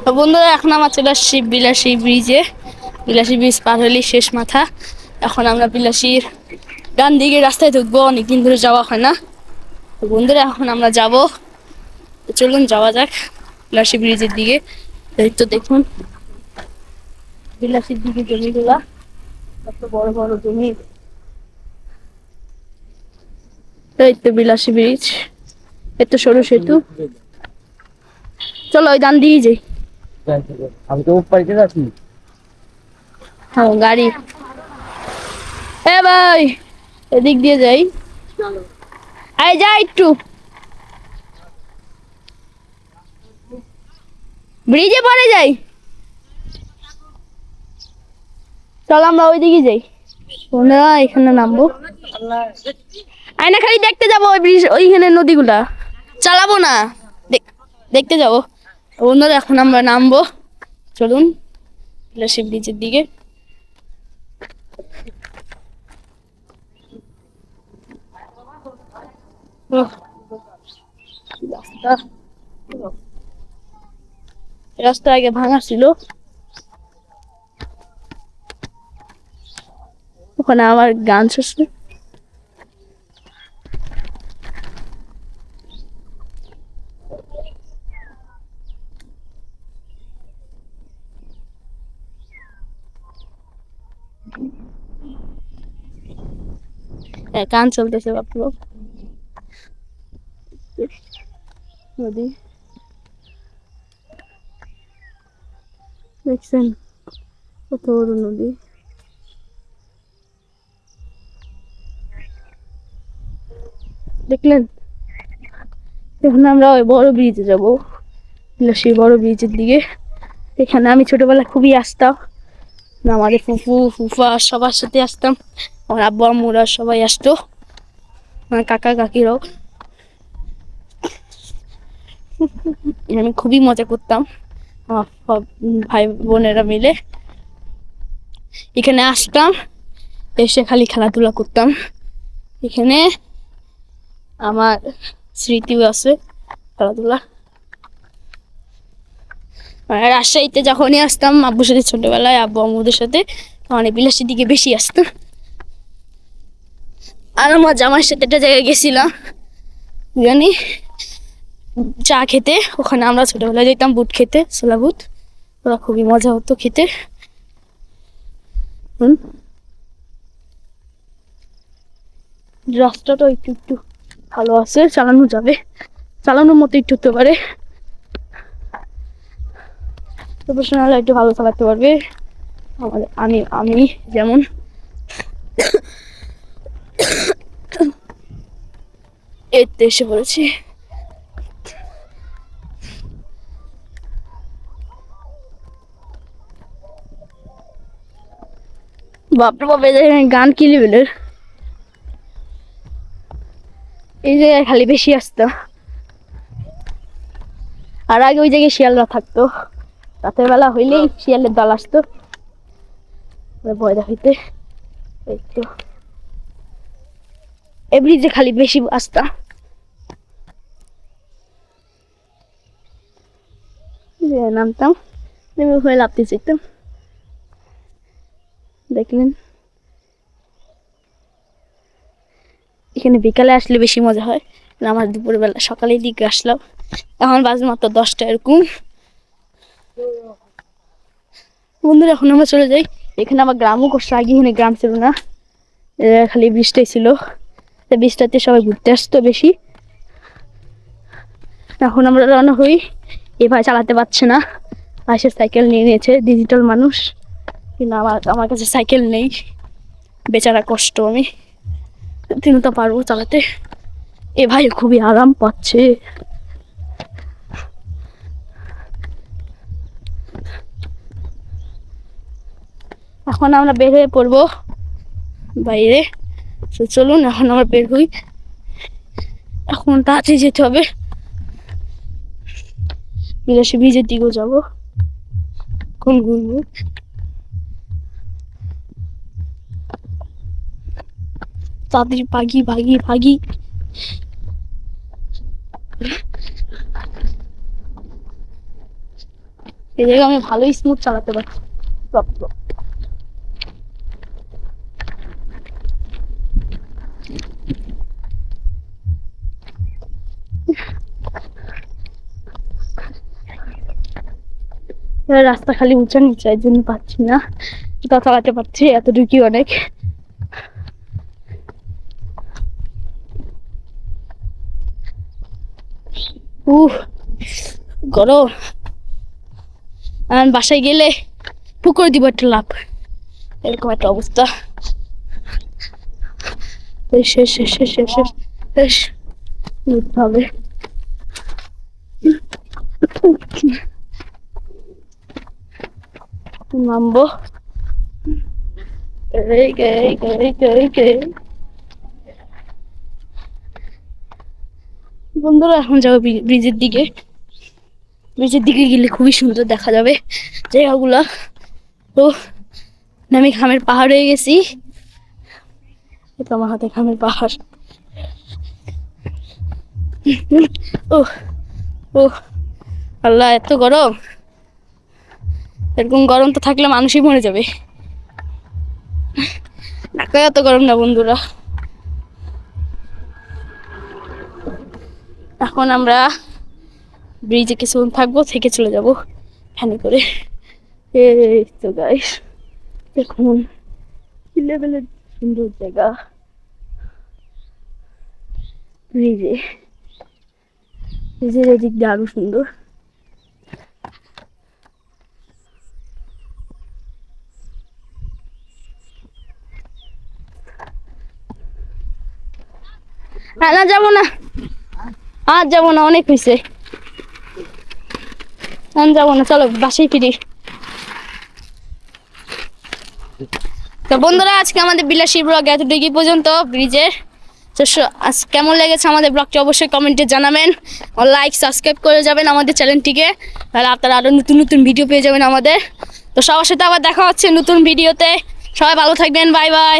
তো বন্ধুরা, এখন আমরা চলে আসছি বিলাসী ব্রিজে। বিলাসী ব্রিজ পার হলেই শেষ মাথা। এখন আমরা বিলাসীর ডান দিকে রাস্তায় ঢুকবো, অনেকদিন ধরে যাওয়া হয় না। তো বন্ধুরা, এখন আমরা যাব, চলুন যাওয়া যাক বিলাসী ব্রিজের দিকে। এই তো দেখুন বিলাসীর দিকে জমিগুলা, কত বড় বড় জমি। এই তো বিলাসী ব্রিজ, এই তো সরু সেতু। চলো ওই ডান দিয়ে যাই। আমি তো উপরে যাচ্ছি। হ্যাঁ গাড়ি, এ ভাই এদিক দিয়ে যাই। আয় যা একটু, ব্রিজে পরে যাই। চল আমরা ওইদিকে যাই। বন্ধুরা, এখানে নামবো। আয়না খালি দেখতে যাবো ওই ব্রিজ, ওইখানে নদীগুলা চালাবো না, দেখতে যাবো। বন্ধুরা, এখন আমরা নামবো, চলুন বিলাসী ব্রিজের দিকে। ওহ, রাস্তা রাস্তা আগে ভাঙা ছিল, ওখানে আমার গান শুনছে। গান চলতেছে, বাপরে নদী দেখছেন, কত বড় নদী। দেখলেন, এখন আমরা ওই বড় ব্রিজে যাবো, সেই বড় ব্রিজের দিকে। এখানে আমি ছোটবেলায় খুবই আসতাম, আমাদের ফুফু ফুফা সবার সাথে আসতাম, আমার আব্বু আম্মুরা সবাই আসতো, আমার কাকা কাকিরাও। আমি খুবই মজা করতাম, আমার সব ভাই বোনেরা মিলে এখানে আসতাম, এসে খালি খেলাধুলা করতাম। এখানে আমার স্মৃতিও আছে খেলাধুলা। রাজশাহীতে যখনই আসতাম আব্বুর সাথে, ছোটবেলায় আব্বু আম্মুদের সাথে, মানে বিলাসীর দিকে বেশি আসতাম। আর আমার জামার সাথে একটা জায়গায় গেছিলাম জানি চা খেতে, ওখানে আমরা ছোটবেলায় যেতাম বুট খেতে, ছোলা বুট। ওরা খুবই মজা হতো খেতে। রাস্তাটা একটু একটু ভালো আছে, চালানো যাবে, চালানোর মতো একটু হতে পারে, প্রফেশনাল একটু ভালো চালাতে পারবে। আমি আমি যেমন এতে এসে পড়েছি। বাপরে বাপ, গান কি লেভেলের! এই জায়গায় খালি বেশি আসতো, আর আগে ওই জায়গায় শিয়ালরা থাকতো, রাতের বেলা হইলেই শিয়ালের দল আসতো ভয় দেখাইতে। এই তো এই ব্রিজে খালি বেশি আসতাম, নামতাম, নেমে হয়ে লাফতে চাইতাম। দেখলেন, এখানে বিকালে আসলে বেশি মজা হয়, আমার দুপুরবেলা সকালের দিকে আসলাম, এখন বাজে মাত্র 10টা এরকম। বন্ধুরা, এখন আমরা চলে যাই। এখানে আমার গ্রামও করছে, আগে এখানে গ্রাম ছিল না, খালি বৃষ্টি ছিল, বৃষ্টিতে সবাই ঘুরতে আসতো বেশি। এখন আমরা রওনা হই, এ ভাই চালাতে পারছে না, পাশে সাইকেল নিয়ে নিয়েছে, ডিজিটাল মানুষ, কিন্তু আমার কাছে সাইকেল নেই, বেচারা কষ্ট, আমি তিনি তো পারবো চালাতে। এ ভাই খুবই আরাম পাচ্ছে। এখন আমরা বের হয়ে পড়বো বাইরে, চলুন এখন আমরা বের হই, এখন তাড়াতাড়ি যেতে হবে, বিলাসী ব্রিজের দিকেও যাবো, কোন ঘুরবো। তাড়াতাড়ি ভাগি ভাগি ভাগি। এই জায়গায় আমি ভালোই স্মুথ চালাতে পারছি। Top top. এবার রাস্তা খালি উঁচা নিচা, এর জন্য পাচ্ছি না, তা চালাতে পারছি, এতটুকুই অনেক। গরম। আর বাসায় গেলে পুকুর দিব একটা লাভ, এরকম একটা অবস্থা। শেষ শেষ শেষ শেষ শেষ শেষ উঠতে হবে। নামবো। বন্ধুরা এখন যাবো ব্রিজের দিকে। ব্রিজের দিকে গেলে খুবই সুন্দর দেখা যাবে জায়গাগুলা। তো আমি খামের পাহাড় হয়ে গেছি, তো আমার হাতে খামের পাহাড়। ও ও আল্লাহ, এত গরম! এরকম গরম তো থাকলে মানুষই মরে যাবে। ঢাকা এত গরম না বন্ধুরা। এখন আমরা ব্রিজে কিছুক্ষণ থাকবো, থেকে চলে যাবো ফ্যানে করে। এই তো গাইস, দেখুন কি লেভেলের সুন্দর জায়গা। ব্রিজে, ব্রিজের এদিক দিয়ে আরো সুন্দর। না যাবো না, আর যাবো না, অনেক হয়েছে, যাবো না, চলো বাসায় ফিরি। তো বন্ধুরা, আজকে আমাদের বিলাসী ব্লগ এতটুকু পর্যন্ত ব্রিজের। তো আজ কেমন লেগেছে আমাদের ব্লগটি অবশ্যই কমেন্টে জানাবেন, লাইক সাবস্ক্রাইব করে যাবেন আমাদের চ্যানেলটিকে, তাহলে আপনারা আরো নতুন নতুন ভিডিও পেয়ে যাবেন আমাদের। তো সবার সাথে আবার দেখা হচ্ছে নতুন ভিডিওতে। সবাই ভালো থাকবেন, বাই বাই।